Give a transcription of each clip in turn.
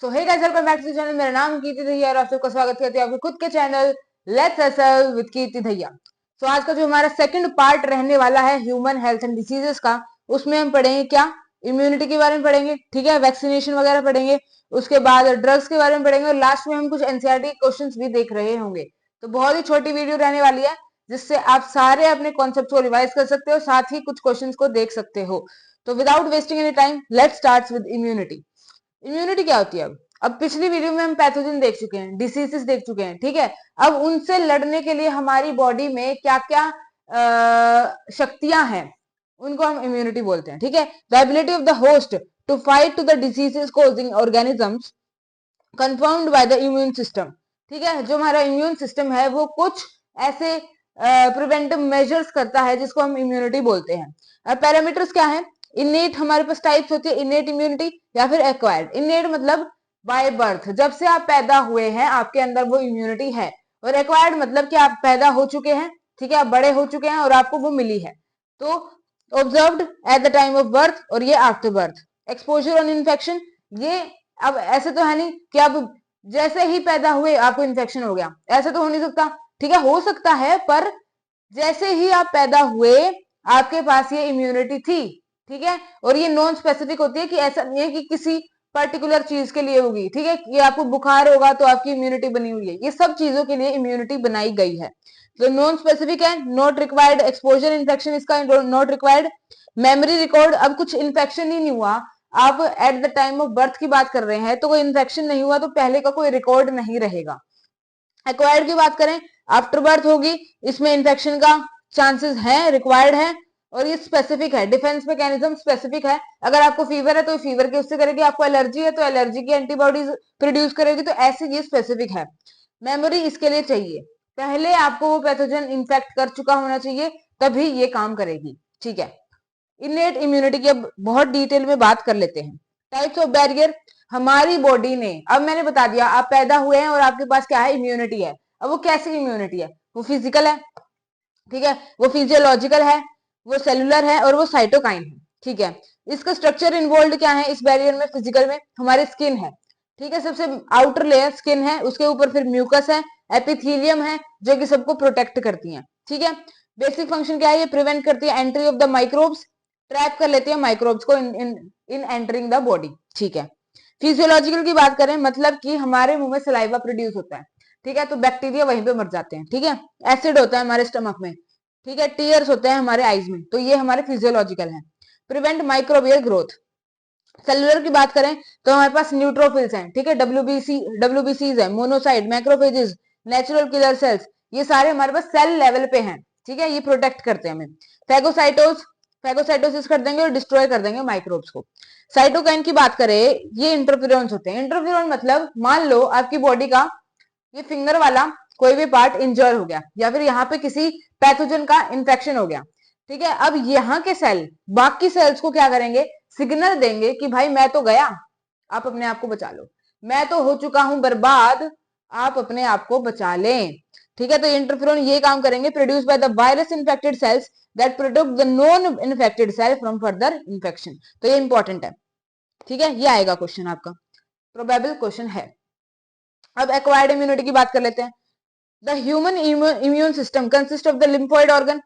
So hey guys, welcome back to the channel. मेरा नाम कीर्ति दहिया और आप सबका स्वागत करते हैं आपके खुद के चैनल लेट्स हसल विद कीर्ति दहिया। सो आज का जो हमारा सेकंड पार्ट रहने वाला है ह्यूमन हेल्थ एंड डिसीजेस का, उसमें हम पढ़ेंगे क्या, इम्यूनिटी के बारे में पढ़ेंगे, ठीक है, वैक्सीनेशन वगैरह पढ़ेंगे, उसके बाद ड्रग्स के बारे में पढ़ेंगे और लास्ट में हम कुछ एनसीईआरटी क्वेश्चंस भी देख रहे होंगे। तो बहुत ही छोटी वीडियो रहने वाली है जिससे आप सारे अपने कॉन्सेप्ट को रिवाइज कर सकते हो, साथ ही कुछ क्वेश्चंस को देख सकते हो। तो without wasting any time let's start with immunity. Immunity क्या होती है? अब पिछली वीडियो में हम पैथोजन देख चुके हैं, डिसीजेस देख चुके हैं, ठीक है। अब उनसे लड़ने के लिए हमारी बॉडी में क्या क्या शक्तियां हैं, उनको हम इम्यूनिटी बोलते हैं, ठीक है। The ability of the host to fight to the diseases causing organisms confirmed by the immune system, ठीक है। जो हमारा इम्यून सिस्टम है वो कुछ ऐसे प्रिवेंटिव मेजर्स करता है जिसको हम इम्यूनिटी बोलते हैं। पैरामीटर्स क्या है? इनेट, हमारे पास टाइप्स होती है इनेट इम्यूनिटी या फिर एक्वायर्ड। इनेट मतलब बाय बर्थ, जब से आप पैदा हुए हैं आपके अंदर वो इम्यूनिटी है, और एक्वायर्ड मतलब कि आप पैदा हो चुके हैं, ठीक है, आप बड़े हो चुके हैं और आपको वो मिली है। तो observed at the time of birth और ये after birth. Exposure on infection, ये अब ऐसे तो है नहीं कि अब जैसे ही पैदा हुए आपको इन्फेक्शन हो गया, ऐसे तो हो नहीं सकता, ठीक है, हो सकता है पर जैसे ही आप पैदा हुए आपके पास ये इम्यूनिटी थी, ठीक है। और ये नॉन स्पेसिफिक होती है कि ऐसा नहीं है कि किसी पर्टिकुलर चीज के लिए होगी, ठीक है, कि आपको बुखार होगा तो आपकी इम्यूनिटी बनी हुई है, ये सब चीजों के लिए इम्यूनिटी बनाई गई है। तो नॉन स्पेसिफिक है, नॉट रिक्वायर्ड। एक्सपोजर इन्फेक्शन इसका नॉट रिक्वायर्ड। मेमोरी रिकॉर्ड, अब कुछ इन्फेक्शन ही नहीं हुआ, आप at the time of birth की बात कर रहे हैं तो कोई इन्फेक्शन नहीं हुआ तो पहले का कोई रिकॉर्ड नहीं रहेगा। एक्वायर्ड की बात करें, आफ्टर बर्थ होगी, इसमें इन्फेक्शन का चांसेस है, रिक्वायर्ड है, और ये स्पेसिफिक है, डिफेंस मैकेनिज्म स्पेसिफिक है। अगर आपको फीवर है तो फीवर के उससे करेगी, आपको एलर्जी है तो एलर्जी की एंटीबॉडीज प्रोड्यूस करेगी, तो ऐसे ये स्पेसिफिक है। मेमोरी इसके लिए चाहिए, पहले आपको वो पैथोजन इन्फेक्ट कर चुका होना चाहिए तभी ये काम करेगी, ठीक है। इनेट इम्यूनिटी की अब बहुत डिटेल में बात कर लेते हैं। टाइप्स ऑफ बैरियर, हमारी बॉडी ने, अब मैंने बता दिया आप पैदा हुए हैं और आपके पास क्या है, इम्यूनिटी है। अब वो कैसी इम्यूनिटी है? वो फिजिकल है, ठीक है, वो फिजियोलॉजिकल है, वो सेलुलर है और वो साइटोकाइन है, ठीक है। इसका स्ट्रक्चर इन्वॉल्व क्या है इस बैरियर में? फिजिकल में हमारी स्किन है, ठीक है, सबसे आउटर लेयर स्किन है, उसके ऊपर फिर म्यूकस है, एपिथेलियम है, जो कि सबको प्रोटेक्ट करती है, ठीक है। बेसिक फंक्शन क्या है? ये प्रिवेंट करती है entry of the microbes, trap कर लेती है माइक्रोब्स को इन एंटरिंग द बॉडी, ठीक है। फिजियोलॉजिकल की बात करें, मतलब कि हमारे मुंह में सलाइवा प्रोड्यूस होता है, ठीक है, तो बैक्टीरिया वहीं पे मर जाते हैं, ठीक है। एसिड होता है हमारे स्टमक में, ठीक है, टीयर्स होते हैं हमारे आईज में, तो ये हमारे फिजियोलॉजिकल है। Prevent microbial growth. सेलुलर की बात करें तो हमारे पास न्यूट्रोफिल्स हैं, ठीक है, डब्ल्यूबीसीज है, monocyte, macrophages, natural killer cells, ये सारे हमारे पास सेल लेवल पे हैं, ठीक है, ये प्रोटेक्ट करते हैं हमें। फैगोसाइटोसिस कर देंगे और डिस्ट्रॉय कर देंगे माइक्रोब्स को। साइटोकाइन की बात करें, ये इंटरफेरोन्स होते हैं। इंटरफेरोन मतलब मान लो आपकी बॉडी का ये फिंगर वाला कोई भी पार्ट इंजर हो गया या फिर यहाँ पे किसी पैथोजन का इन्फेक्शन हो गया, ठीक है। अब यहाँ के सेल बाकी सेल्स को क्या करेंगे? सिग्नल देंगे कि भाई मैं तो गया, आप अपने आप को बचा लो, मैं तो हो चुका हूं बर्बाद, आप अपने आप को बचा लें, ठीक है। तो इंटरफेरोन ये काम करेंगे, produce by the virus infected cells that protect the non infected cell from further infection. तो ये इंपॉर्टेंट है, ठीक है, ये आएगा क्वेश्चन आपका, प्रोबेबल क्वेश्चन है। अब एक्वायर्ड इम्यूनिटी की बात कर लेते हैं। The human immune system consist of the lymphoid organ.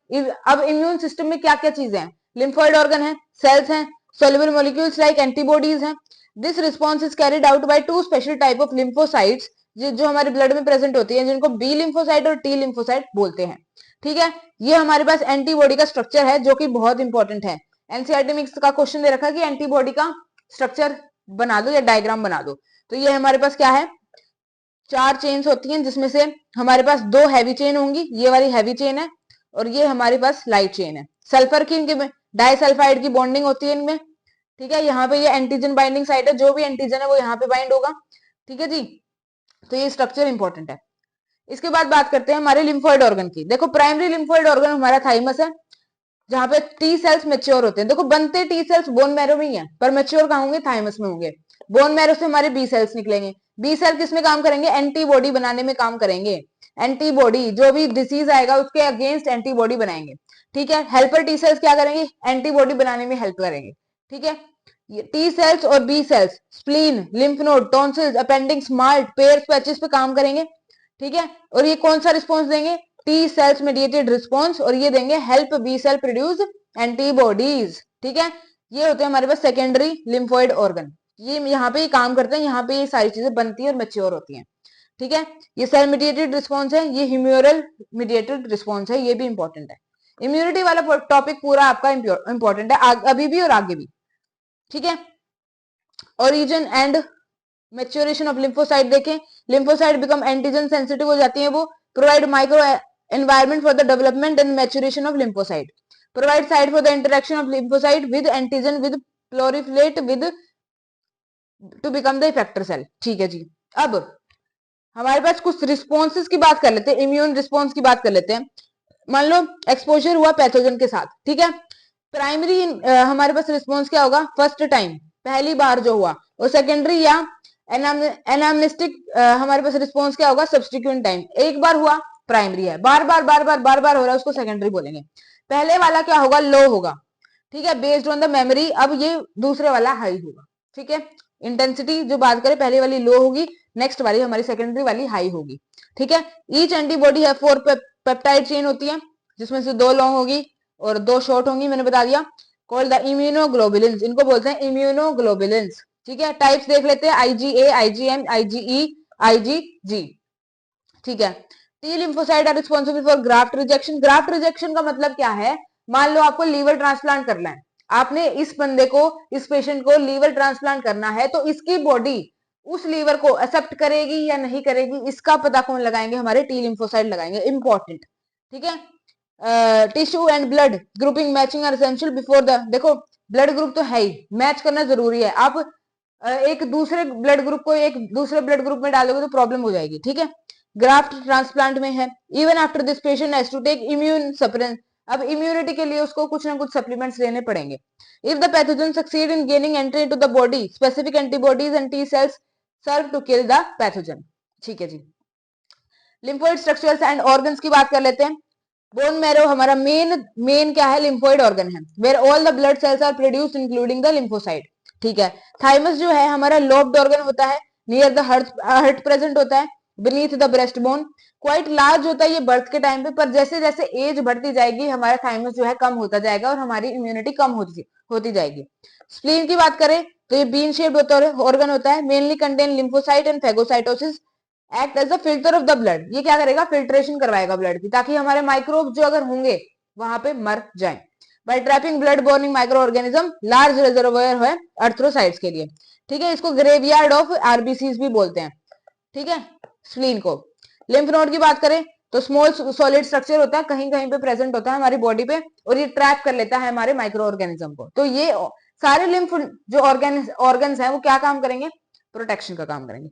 अब इम्यून सिस्टम में क्या क्या चीजें हैं? लिम्फोइड ऑर्गन है, सेल्स हैं, soluble molecules like antibodies हैं। This response is carried out by two special type of lymphocytes, जो हमारे ब्लड में प्रेजेंट होती है, जिनको बी लिम्फोसाइट और टी लिम्फोसाइट बोलते हैं, ठीक है। ये हमारे पास एंटीबॉडी का स्ट्रक्चर है जो कि बहुत इंपॉर्टेंट है। एनसीईआरटी में का क्वेश्चन दे रखा है कि एंटीबॉडी का स्ट्रक्चर बना दो या डायग्राम बना दो। तो ये हमारे पास क्या है, 4 चेन्स होती हैं, जिसमें से हमारे पास 2 हैवी चेन होंगी, ये वाली हैवी चेन है और ये हमारे पास लाइट चेन है। सल्फर की इनके डाइसल्फाइड की बॉन्डिंग होती है इनमें, ठीक है। यहाँ पे ये एंटीजन बाइंडिंग साइट है, जो भी एंटीजन है वो यहाँ पे बाइंड होगा, ठीक है जी। तो ये स्ट्रक्चर इंपॉर्टेंट है। इसके बाद बात करते हैं हमारे लिम्फोइड ऑर्गन की। देखो प्राइमरी लिम्फोइड ऑर्गन हमारा थाइमस है, जहां पे टी सेल्स मेच्योर होते हैं। देखो बनते टी सेल्स बोन मैरो में ही है, पर मेच्योर कहाँ होंगे? थाइमस में होंगे। बोन मैरो से हमारे बी सेल्स निकलेंगे, बी सेल किस में काम करेंगे? एंटीबॉडी बनाने में काम करेंगे। एंटीबॉडी, जो भी डिसीज आएगा उसके अगेंस्ट एंटीबॉडी बनाएंगे, ठीक है। हेल्पर टी सेल्स क्या करेंगे? एंटीबॉडी बनाने में हेल्प करेंगे, ठीक है। टी सेल्स और B cells spleen, lymph node, tonsils, appendix, MALT, Peyer's, patches पे काम करेंगे, ठीक है। और ये कौन सा रिस्पॉन्स देंगे? टी सेल्स मेडिएटेड रिस्पॉन्स, और ये देंगे help B cell produce antibodies, ठीक है। ये होते हैं हमारे पास सेकेंडरी लिम्फोइड ऑर्गन, ये यहाँ पे ये काम करते हैं, यहाँ पे ये सारी चीजें बनती है और मैच्योर होती हैं, ठीक है। ये सेल मेडिएटेड रिस्पॉन्स है, ये ह्यूमरल मेडिएटेड रिस्पॉन्स है, ये भी इंपॉर्टेंट है। इम्यूनिटी वाला टॉपिक पूरा आपका इंपॉर्टेंट है अभी भी और आगे भी, ठीक है। Origin and maturation of lymphocyte देखें, लिम्फोसाइट बिकम एंटीजन सेंसिटिव हो जाती है, वो provide micro environment for the development and maturation of lymphocyte, provide site for the interaction of lymphocyte with antigen with proliferate with to become the effector cell, ठीक है जी। अब हमारे पास कुछ responses की बात कर लेते हैं, इम्यून रिस्पॉन्स की बात कर लेते हैं। मान लो एक्सपोजर हुआ पैथोजन के साथ, ठीक है। प्राइमरी हमारे पास रिस्पॉन्स क्या होगा? फर्स्ट टाइम, पहली बार जो हुआ, और सेकेंडरी या एनामनेस्टिक हमारे पास रिस्पॉन्स क्या होगा? सब्स्टिट्यूएंट टाइम, एक बार हुआ प्राइमरी है, बार बार बार बार बार बार हो रहा है, उसको सेकेंडरी बोलेंगे। पहले वाला क्या होगा? लो होगा, ठीक है, बेस्ड ऑन द मेमोरी। अब ये दूसरे वाला हाई होगा, ठीक है। इंटेंसिटी जो बात करें, पहले वाली लो होगी, नेक्स्ट वाली हमारी सेकेंडरी वाली हाई होगी, ठीक है। ईच एंटीबॉडी है 4 पेप्टाइड चेन होती है, जिसमें से 2 लॉन्ग होगी और 2 शॉर्ट होंगी, मैंने बता दिया। कॉल्ड द इम्यूनोग्लोबुलिन्स, इनको बोलते हैं इम्यूनोग्लोबुलिन्स, ठीक है। टाइप्स देख लेते हैं, आईजीए, आईजीएम, आईजीई, आईजीजी, ठीक है। T lymphocyte are responsible for graft rejection. Graft rejection का मतलब क्या है? मान लो आपको लीवर ट्रांसप्लांट करना है, आपने इस बंदे को, इस पेशेंट को लीवर ट्रांसप्लांट करना है, तो इसकी बॉडी उस लीवर को एक्सेप्ट करेगी या नहीं करेगी, इसका पता कौन लगाएंगे? हमारे टी लिम्फोसाइट लगाएंगे, इंपॉर्टेंट, ठीक है। Tissue and blood grouping matching are essential before the, देखो ब्लड ग्रुप तो है ही, मैच करना जरूरी है। आप एक दूसरे ब्लड ग्रुप को एक दूसरे ब्लड ग्रुप में डालोगे तो प्रॉब्लम हो जाएगी, ठीक है। ग्राफ्ट ट्रांसप्लांट में है, even after this patient has to take immune suppressants, अब इम्यूनिटी के लिए उसको कुछ ना कुछ सप्लीमेंट्स लेने पड़ेंगे। If the pathogen succeed in gaining entry into the body, specific antibodies and T cells serve to kill the pathogen, ठीक है जी। लिम्फोइड स्ट्रक्चर्स एंड ऑर्गन्स की बात कर लेते हैं। बोन मैरो हमारा मेन क्या है? लिम्फोइड ऑर्गन है, where all the blood cells are produced including the lymphocyte, ठीक है। थाइमस जो है हमारा लोब्ड ऑर्गन होता है, नियर द हार्ट प्रेजेंट होता है, beneath the breast bone, quite large होता है ये बर्थ के टाइम पे, पर जैसे जैसे एज बढ़ती जाएगी हमारा थाइमस जो है कम होता जाएगा और हमारी इम्यूनिटी कम होती जाएगी। स्प्लीन की बात करें तो ये बीन शेप्ड ऑर्गन होता है, mainly contain lymphocyte and phagocytosis, act as a filter of the blood, ये क्या करेगा? फिल्ट्रेशन करवाएगा ब्लड की, ताकि हमारे माइक्रोब जो अगर होंगे वहां पे मर जाए। By trapping blood borning micro organism, large reservoir है अर्थ्रोसाइट्स के लिए, ठीक है। इसको ग्रेवयार्ड ऑफ आरबीसीज भी बोलते हैं, ठीक है, स्प्लीन को। लिम्फ नोड की बात करें तो स्मॉल सॉलिड स्ट्रक्चर होता है, कहीं कहीं पे प्रेजेंट होता है हमारी बॉडी पे, और ये ट्रैप कर लेता है हमारे माइक्रो ऑर्गेनिज्म को। तो ये सारे लिम्फ जो ऑर्गन्स हैं वो क्या काम करेंगे? प्रोटेक्शन का काम करेंगे।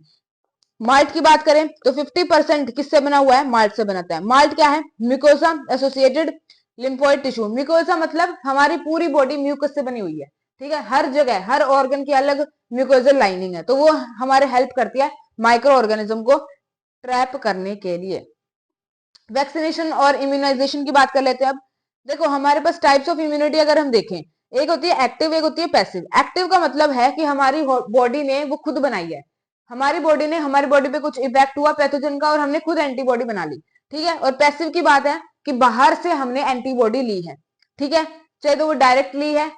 माल्ट की बात करें तो 50% किससे बना हुआ है? माल्ट से बनाता है। माल्ट क्या है? Mucosa associated lymphoid tissue. Mucosa मतलब हमारी पूरी बॉडी म्यूकस से बनी हुई है, ठीक है। हर जगह हर ऑर्गन की अलग म्यूकोजल लाइनिंग है, तो वो हमारे हेल्प करती है माइक्रो ऑर्गेनिज्म को ट्रैप करने के लिए। वैक्सीनेशन और इम्यूनाइजेशन की बात कर लेते हैं। अब देखो हमारे पास टाइप्स ऑफ इम्यूनिटी अगर हम देखें, एक होती है एक्टिव, एक होती है पैसिव। एक्टिव का मतलब है कि हमारी बॉडी ने वो खुद बनाई है, हमारी बॉडी ने, हमारी बॉडी पे कुछ इफेक्ट हुआ पैथोजन का और हमने खुद एंटीबॉडी बना ली, ठीक है। और पैसिव की बात है कि बाहर से हमने एंटीबॉडी ली है, ठीक है, चाहे तो वो डायरेक्ट ली है,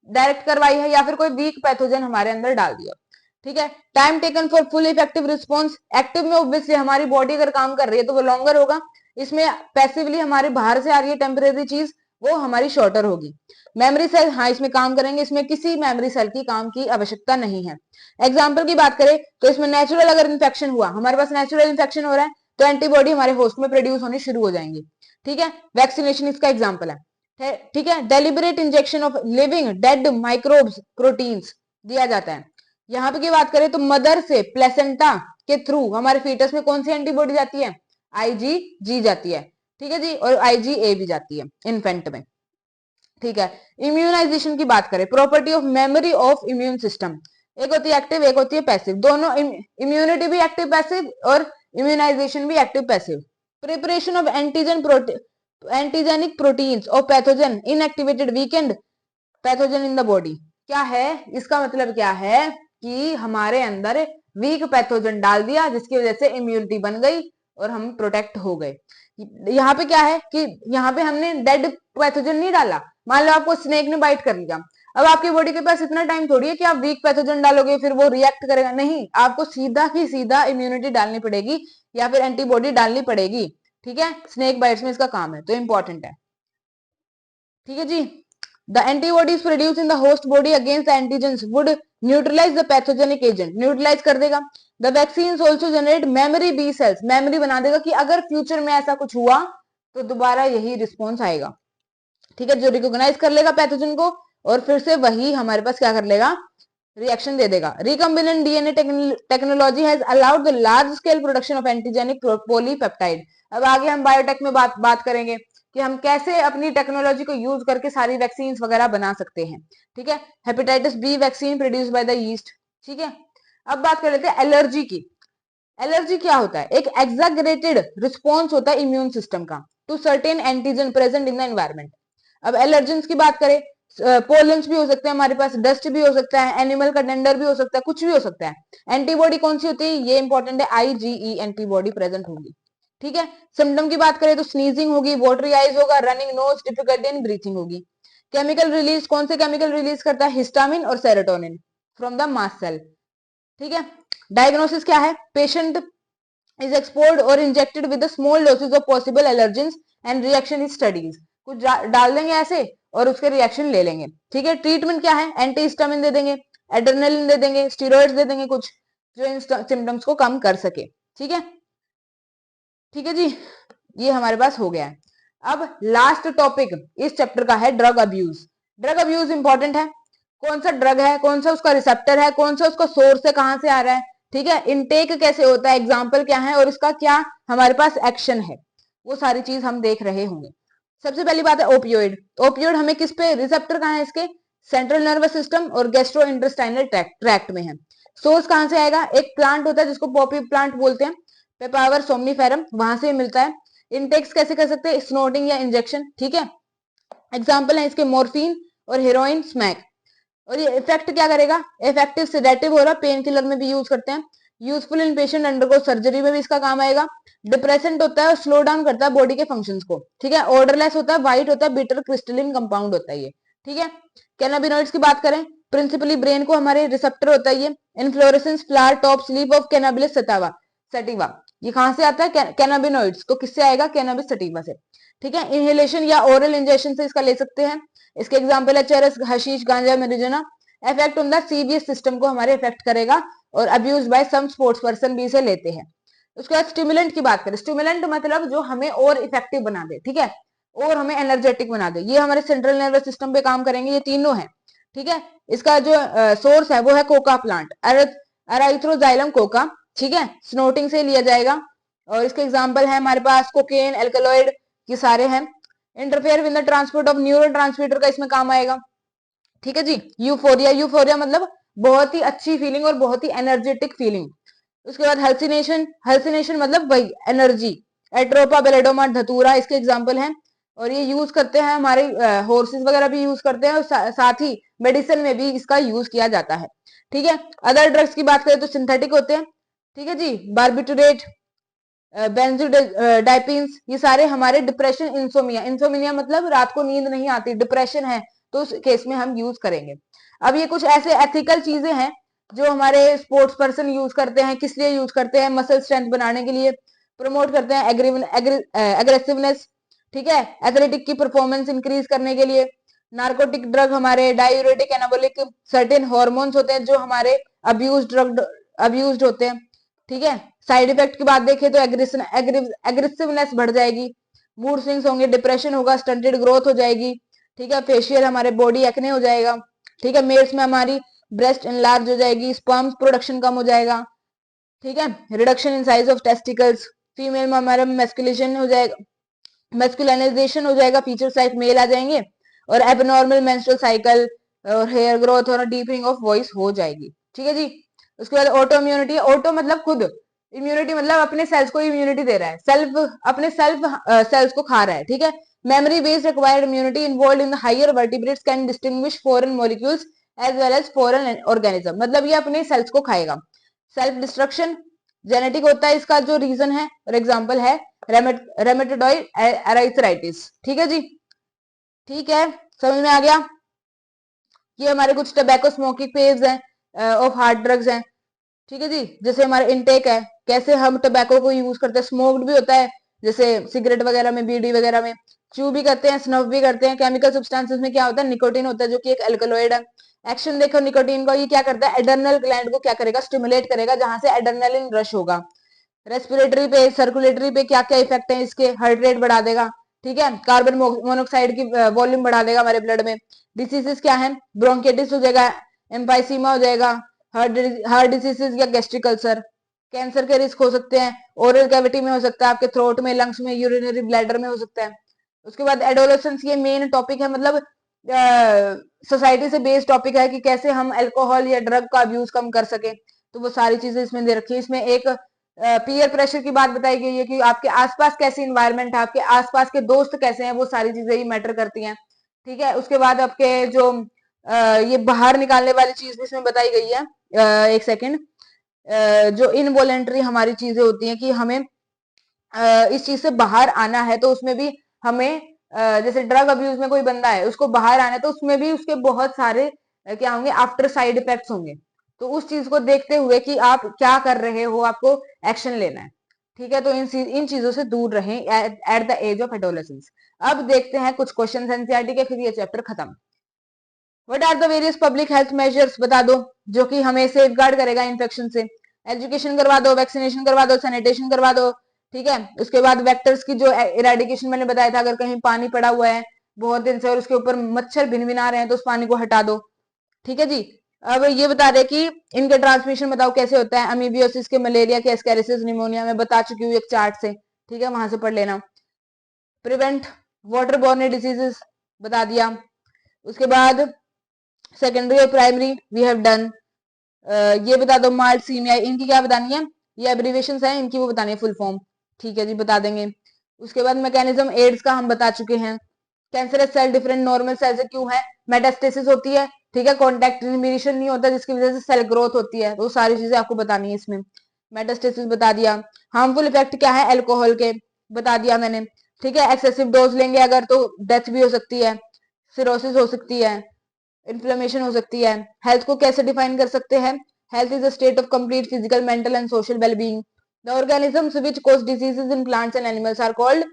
डायरेक्ट करवाई है, या फिर कोई वीक पैथोजन हमारे अंदर डाल दिया, ठीक है। Time taken for full effective response, active में ऑब्वियसली हमारी बॉडी अगर काम कर रही है तो वो लॉन्गर होगा, इसमें पैसिवली हमारे बाहर से आ रही है टेम्परेरी चीज, वो हमारी शॉर्टर होगी। मेमोरी सेल, हाँ इसमें काम करेंगे, इसमें किसी मेमोरी सेल की काम की आवश्यकता नहीं है। एग्जाम्पल की बात करें तो इसमें नेचुरल अगर इन्फेक्शन हुआ, हमारे पास नेचुरल इन्फेक्शन हो रहा है, तो एंटीबॉडी हमारे होस्ट में प्रोड्यूस होनी शुरू हो जाएंगी, ठीक है। वैक्सीनेशन इसका एग्जाम्पल है, ठीक है। Deliberate injection of living dead microbes proteins दिया जाता है। यहाँ पे की बात करें तो मदर से प्लेसेंटा के थ्रू हमारे फीटस में कौन सी एंटीबॉडी जाती है? आईजीजी जाती है, ठीक है जी, और आईजीए भी जाती है इन्फेंट में, ठीक है। इम्यूनाइजेशन की बात करें, property of memory of immune system, एक होती है एक्टिव, एक होती है पैसिव, दोनों इम्यूनिटी भी एक्टिव पैसिव और इम्यूनाइजेशन भी active passive. Preparation of antigenic proteins और pathogen inactivated weakened pathogen in the body, क्या है, इसका मतलब क्या है कि हमारे अंदर वीक पैथोजन डाल दिया जिसकी वजह से इम्यूनिटी बन गई और हम प्रोटेक्ट हो गए। यहाँ पे क्या है कि यहाँ पे हमने डेड पैथोजन नहीं डाला। मान लो आपको स्नेक ने बाइट कर लिया, अब आपकी बॉडी के पास इतना टाइम थोड़ी है कि आप वीक पैथोजन डालोगे फिर वो रिएक्ट करेगा, नहीं, आपको सीधा ही सीधा इम्यूनिटी डालनी पड़ेगी या फिर एंटीबॉडी डालनी पड़ेगी। ठीक है, स्नेक बाइट्स में इसका काम है, तो इंपॉर्टेंट है। ठीक है जी, the antibodies produce in the host body against the antigens would neutralise the pathogenic agent, neutralise कर देगा। The vaccine also generate memory B cells, memory बना देगा कि अगर फ्यूचर में ऐसा कुछ हुआ तो दोबारा यही रिस्पॉन्स आएगा। ठीक है, जो रिकॉग्नाइज कर लेगा पैथोजन को और फिर से वही हमारे पास क्या कर लेगा, रिएक्शन दे देगा। Recombinant DNA technology has allowed the large scale production of antigenic polypeptide. अब आगे हम बायोटेक में बात करेंगे कि हम कैसे अपनी टेक्नोलॉजी को यूज करके सारी वैक्सीन वगैरह बना सकते हैं। ठीक है, hepatitis B vaccine produce by the yeast. ठीक है, अब बात कर लेते हैं एलर्जी की। एलर्जी क्या होता है, एक एग्जैगरेटेड रिस्पॉन्स होता है इम्यून सिस्टम का to certain antigen present in the environment. अब एलर्जेंस की बात करें, पोलेंस भी हो सकते हैं हमारे पास, डस्ट भी हो सकता है, एनिमल का डेंडर भी हो सकता है, कुछ भी हो सकता है। एंटीबॉडी कौन सी होती है, ये इंपॉर्टेंट है, आईजीई एंटीबॉडी प्रेजेंट होगी। ठीक है, सिम्टम की बात करें तो स्नीजिंग होगी, वाटरी आइज होगा, running nose, difficulty in breathing होगी। केमिकल रिलीज, कौन से केमिकल रिलीज करता है, हिस्टामिन और serotonin from the mast cell. ठीक है, डायग्नोसिस क्या है, patient is exposed or injected with a small doses of possible allergens and reaction is studies, कुछ डाल देंगे ऐसे और उसके रिएक्शन ले लेंगे। ठीक है, ट्रीटमेंट क्या है, एंटीहिस्टामिन दे देंगे, एड्रेनलिन दे देंगे, स्टेरॉइड्स दे देंगे कुछ जो इन सिम्टम्स को कम कर सके। ठीक है, ठीक है जी, ये हमारे पास हो गया है। अब लास्ट टॉपिक इस चैप्टर का है drug abuse. Drug abuse important है, कौन सा ड्रग है, कौन सा उसका रिसेप्टर है, कौन सा उसका सोर्स है, कहां से आ रहा है। ठीक है, इनटेक कैसे होता है, एग्जाम्पल क्या है और इसका क्या हमारे पास एक्शन है, वो सारी चीज हम देख रहे होंगे। सबसे पहली बात है ओपियोइड। ओपियोइड हमें किस पे, रिसेप्टर कहाँ है इसके, सेंट्रल नर्वस सिस्टम और गैस्ट्रो इंटेस्टाइनल ट्रैक्ट में है। सोर्स कहां से आएगा, एक प्लांट होता है जिसको पॉपी प्लांट बोलते हैं, पेपावर सोमनीफेरम, वहां से मिलता है। इनटेक्स कैसे कर सकते हैं, स्नोटिंग या इंजेक्शन। ठीक है, एग्जाम्पल है इसके मोर्फिन और हेरोइन, स्मैक। और ये इफेक्ट क्या करेगा, इफेक्टिव सेडेटिव हो रहा, पेन किलर में भी यूज करते हैं, useful in patient undergo surgery में भी इसका काम आएगा। डिप्रेसेंट होता है और स्लो डाउन करता है बॉडी के फंक्शंस को। ठीक है, ऑर्डरलेस होता है, व्हाइट होता है, बिटर क्रिस्टलिन कंपाउंड होता है ये। ठीक है, कैनाबिनॉइड्स की बात करें, प्रिंसिपली ब्रेन को हमारे रिसेप्टर होता है ये। Inflorescence flower top sleep of cannabis sativa, ये कहां से आता है, कैनाबिनॉइड्स, तो किससे आएगा, कैनाबिस सटिवा से। ठीक है, इनहेलेशन या ओरल इंजेक्शन से इसका ले सकते हैं। इसके एग्जाम्पल है चरस, हशीश, गांजा, marijuana। Effect on the CBS system को हमारे इफेक्ट करेगा और abuse by some sports person भी इसे लेते हैं। उसके बाद स्टिमुलेंट की बात करें, स्टिमुलेंट मतलब जो हमें और इफेक्टिव बना दे। ठीक है, और हमें एनर्जेटिक बना दे, ये हमारे सेंट्रल नर्वस सिस्टम पे काम करेंगे, ये तीनों है। ठीक है, इसका जो सोर्स है वो है कोका प्लांट, अराइथ्रोजाइलम कोका। ठीक है, स्नोटिंग से लिया जाएगा और इसके एग्जाम्पल है हमारे पास कोकेन, एल्कलॉइड, ये सारे हैं। Interfere with the transport of neuro transmitter का इसमें काम आएगा। ठीक है जी, यूफोरिया, यूफोरिया मतलब बहुत ही अच्छी फीलिंग और बहुत ही एनर्जेटिक फीलिंग। उसके बाद हल्सिनेशन, हल्सिनेशन मतलब वही एनर्जी, एट्रोपा, बेलेडोमा, धतूरा इसके एग्जाम्पल हैं। और ये यूज करते हैं हमारे हॉर्सेस वगैरह भी यूज करते हैं और साथ ही मेडिसिन में भी इसका यूज किया जाता है। ठीक है, अदर ड्रग्स की बात करें तो सिंथेटिक होते हैं। ठीक है जी, बार्बिटूरेट, बेंजोडाइपिन्स, ये सारे हमारे डिप्रेशन, इंसोमिया, इंसोमिया मतलब रात को नींद नहीं आती, डिप्रेशन है तो उस केस में हम यूज करेंगे। अब ये कुछ ऐसे एथिकल चीजें हैं जो हमारे स्पोर्ट्स पर्सन यूज करते हैं, किस लिए यूज करते हैं, मसल स्ट्रेंथ बनाने के लिए, प्रमोट करते हैं एग्रेसिवनेस। ठीक है, एथलेटिक की परफॉर्मेंस इंक्रीज करने के लिए। नार्कोटिक ड्रग हमारे डायूरेटिक, एनाबोलिक, सर्टेन हॉर्मोन्स होते हैं जो हमारे अब्यूज होते हैं। ठीक है, साइड इफेक्ट की बात देखें तो एग्रेसिवनेस बढ़ जाएगी, मूड स्विंग्स होंगे, डिप्रेशन होगा, स्टंटेड ग्रोथ हो जाएगी। ठीक है, फेशियल हमारे बॉडी एक्ने हो जाएगा। ठीक है, मेल्स में हमारी ब्रेस्ट इनलार्ज हो जाएगी, स्पर्म प्रोडक्शन कम हो जाएगा। ठीक है, reduction in size of testicles, female में हमारा मैस्कुलेशन हो जाएगा, मैस्कुलाइजेशन हो जाएगा, फीचर लाइक मेल आ जाएंगे और एबनॉर्मल मेंस्ट्रुअल साइकिल और हेयर ग्रोथ और डीपनिंग ऑफ वॉइस हो जाएगी। ठीक है जी, उसके बाद ऑटो इम्यूनिटी, ऑटो मतलब खुद, इम्यूनिटी मतलब अपने सेल्स को इम्यूनिटी दे रहा है, अपने सेल्स को खा रहा है। ठीक है, memory based acquired immunity involved in the higher vertebrates can distinguish foreign molecules as well as foreign organism, मतलब ये अपने सेल्स को खाएगा। सेल्फ डिस्ट्रक्शन जेनेटिक होता है इसका जो रीजन है, फॉर एग्जाम्पल है रेमेटोइड अराइथराइटिस। ठीक है जी, ठीक है, समझ में आ गया। ये हमारे कुछ टबैको स्मोकिंग फेज है ऑफ हार्ड ड्रग्स हैं। ठीक है जी, जैसे हमारा इनटेक है, कैसे हम टबैको को यूज करते हैं, स्मोक्ड भी होता है जैसे सिगरेट वगैरह में, बीड़ी वगैरह में, च्यू भी करते हैं, स्नफ भी करते हैं। केमिकल सब्सटेंसेस में क्या होता है, निकोटीन होता है जो कि एक अल्कलॉइड है। एक्शन देखो निकोटीन का, ये क्या करता है, एडर्नल ग्लैंड को क्या करेगा, स्टिमुलेट करेगा, जहां से एडर्नलिन रश होगा। रेस्पिरेटरी पे, सर्कुलेटरी पे क्या क्या इफेक्ट है इसके, हार्ट रेट बढ़ा देगा। ठीक है, कार्बन मोनोऑक्साइड की वॉल्यूम बढ़ा देगा हमारे ब्लड में। डिसीजेस क्या है, ब्रोंकिटिस हो जाएगा, एम्पाइसीमा हो जाएगा, हार्ट डिसीजेस या गैस्ट्रिक अल्सर। कैंसर के रिस्क हो सकते हैं, ओरल कैविटी में हो सकता है, आपके थ्रोट में, लंग्स में, यूरिनरी ब्लैडर में हो सकता है। उसके बाद एडोलेसेंस, ये मेन टॉपिक है, मतलब सोसाइटी से बेस्ड टॉपिक है कि कैसे हम अल्कोहल या ड्रग का अब्यूज कम कर सके। तो वो सारी चीजें इसमें दे रखी है। इसमें एक पीयर प्रेशर की बात बताई गई है कि आपके आसपास कैसी इन्वायरमेंट है, आपके आसपास के दोस्त कैसे हैं, वो सारी चीजें ही मैटर करती हैं। ठीक है, उसके बाद आपके जो ये बाहर निकालने वाली चीज भी इसमें बताई गई है। एक सेकेंड, जो इनवॉलेंट्री हमारी चीजें होती हैं कि हमें इस चीज से बाहर आना है, तो उसमें भी हमें जैसे ड्रग अब्यूज में कोई बंदा है, उसको बाहर आना है, तो उसमें भी उसके बहुत सारे क्या होंगे, आफ्टर साइड इफेक्ट्स होंगे। तो उस चीज को देखते हुए कि आप क्या कर रहे हो, आपको एक्शन लेना है। ठीक है, तो इन चीजों से दूर रहें at the age of adolescence. अब देखते हैं कुछ क्वेश्चन एनसीईआरटी के, फिर ये चैप्टर खत्म। What are the various public health measures, बता दो, जो कि हमें सेफ गार्ड करेगा इन्फेक्शन से। एजुकेशन करवा दो, वैक्सीनेशन करवा दो, सैनिटेशन करवा दो। ठीक है, उसके बाद वेक्टर्स की जो इरेडिकेशन मैंने बताया था, अगर कहीं पानी पड़ा हुआ है बहुत दिन से और उसके ऊपर मच्छर भिनभिना रहे हैं, तो उस पानी को हटा दो। ठीक है जी, अब ये बता रहे कि इनका ट्रांसमिशन बताओ कैसे होता है, अमीबियोसिस के, मलेरिया के, एस्केरिसिस, निमोनिया, में बता चुकी हूँ एक चार्ट से। ठीक है, वहां से पढ़ लेना। प्रिवेंट वाटर बोर्न डिजीजेस बता दिया। उसके बाद सेकेंडरी और प्राइमरी वी हैव डन। ये बता दो मार्ड, सीमिया, इनकी क्या बतानी है, ये एब्रीवेशंस हैं इनकी, वो बतानी है फुल फॉर्म। ठीक है जी, बता देंगे। उसके बाद मैकेनिज्म एड्स का हम बता चुके हैं। Cancerous cell different normal cell से क्यों है, मेटास्टेसिस होती है। ठीक है, कॉन्टेक्ट इनिबिशन नहीं होता जिसकी वजह से सेल ग्रोथ होती है, तो सारी चीजें आपको बतानी है इसमें। मेटास्टेसिस बता दिया। हार्मफुल इफेक्ट क्या है एल्कोहल के, बता दिया मैंने। ठीक है, एक्सेसिव डोज लेंगे अगर तो डेथ भी हो सकती है, सिरोसिस हो सकती है, इन्फ्लेमेशन हो सकती है। हेल्थ को कैसे डिफाइन कर सकते हैं, health is a state of complete physical, mental and social wellbeing. The organisms which cause diseases in plants and animals are called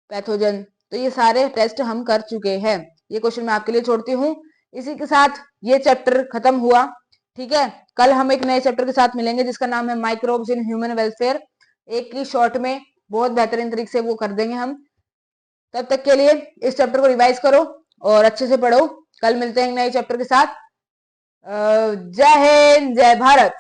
pathogen. तो ये सारे टेस्ट हम कर चुके हैं, ये क्वेश्चन मैं आपके लिए छोड़ती हूँ। इसी के साथ ये चैप्टर खत्म हुआ। ठीक है, कल हम एक नए चैप्टर के साथ मिलेंगे जिसका नाम है माइक्रोब्स इन ह्यूमन वेलफेयर। एक ही शॉर्ट में बहुत बेहतरीन तरीके से वो कर देंगे हम। तब तक के लिए इस चैप्टर को रिवाइज करो और अच्छे से पढ़ो। कल मिलते हैं नए चैप्टर के साथ। जय हिंद, जय भारत।